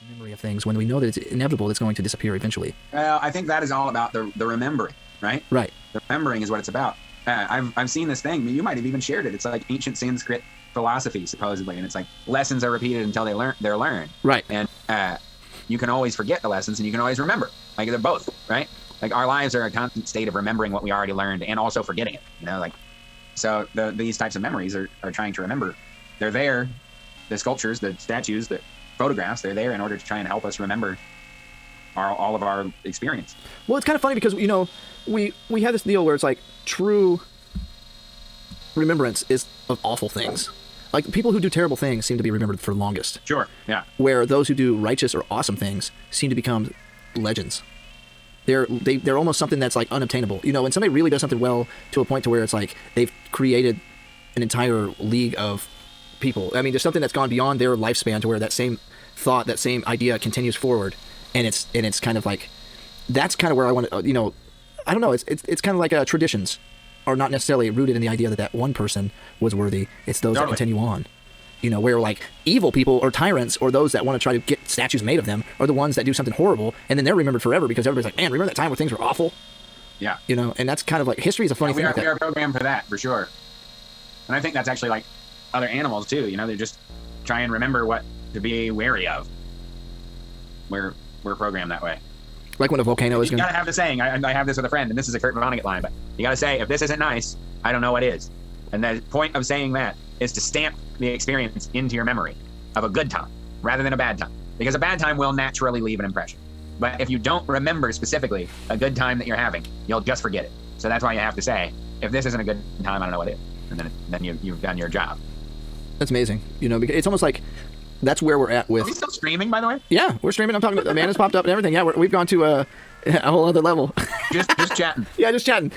memory of things when we know that it's inevitable, it's going to disappear eventually? Well, I think that is all about the remembering, right? Right. The remembering is what it's about. I've seen this thing. You might have even shared it. It's like ancient Sanskrit philosophy, supposedly, and it's like lessons are repeated until they're learned. Right. And you can always forget the lessons, and you can always remember. Like they're both, right? Like our lives are a constant state of remembering what we already learned and also forgetting it. You know, like so these types of memories are trying to remember. They're there. The sculptures, the statues, the photographs, they're there in order to try and help us remember all of our experience. Well, it's kind of funny because, you know, we have this deal where it's like true remembrance is of awful things. Like people who do terrible things seem to be remembered for the longest. Sure, yeah. Where those who do righteous or awesome things seem to become legends. They're almost something that's like unobtainable. You know, when somebody really does something well to a point to where it's like they've created an entire league of people. I mean, there's something that's gone beyond their lifespan to where that same thought, that same idea continues forward, and it's kind of like that's kind of where I want to. You know, I don't know. It's kind of like traditions are not necessarily rooted in the idea that one person was worthy. It's those that continue on. You know, where like evil people or tyrants or those that want to try to get statues made of them are the ones that do something horrible, and then they're remembered forever because everybody's like, man, remember that time where things were awful? Yeah. You know, and that's kind of like history is a funny thing. We are programmed for that, for sure. And I think that's actually like other animals too. You know, they just try and remember what to be wary of. We're programmed that way. Like when a volcano is You going to... gotta have the saying, I have this with a friend, and this is a Kurt Vonnegut line, but you gotta say, if this isn't nice, I don't know what is. And the point of saying that is to stamp the experience into your memory of a good time rather than a bad time. Because a bad time will naturally leave an impression. But if you don't remember specifically a good time that you're having, you'll just forget it. So that's why you have to say, if this isn't a good time, I don't know what is. And then you've done your job. That's amazing. You know, because it's almost like that's where we're at with... Are we still streaming, by the way? Yeah, we're streaming. I'm talking about Amanda's popped up and everything. Yeah, we've gone to a whole other level. Just chatting. Yeah, just chatting.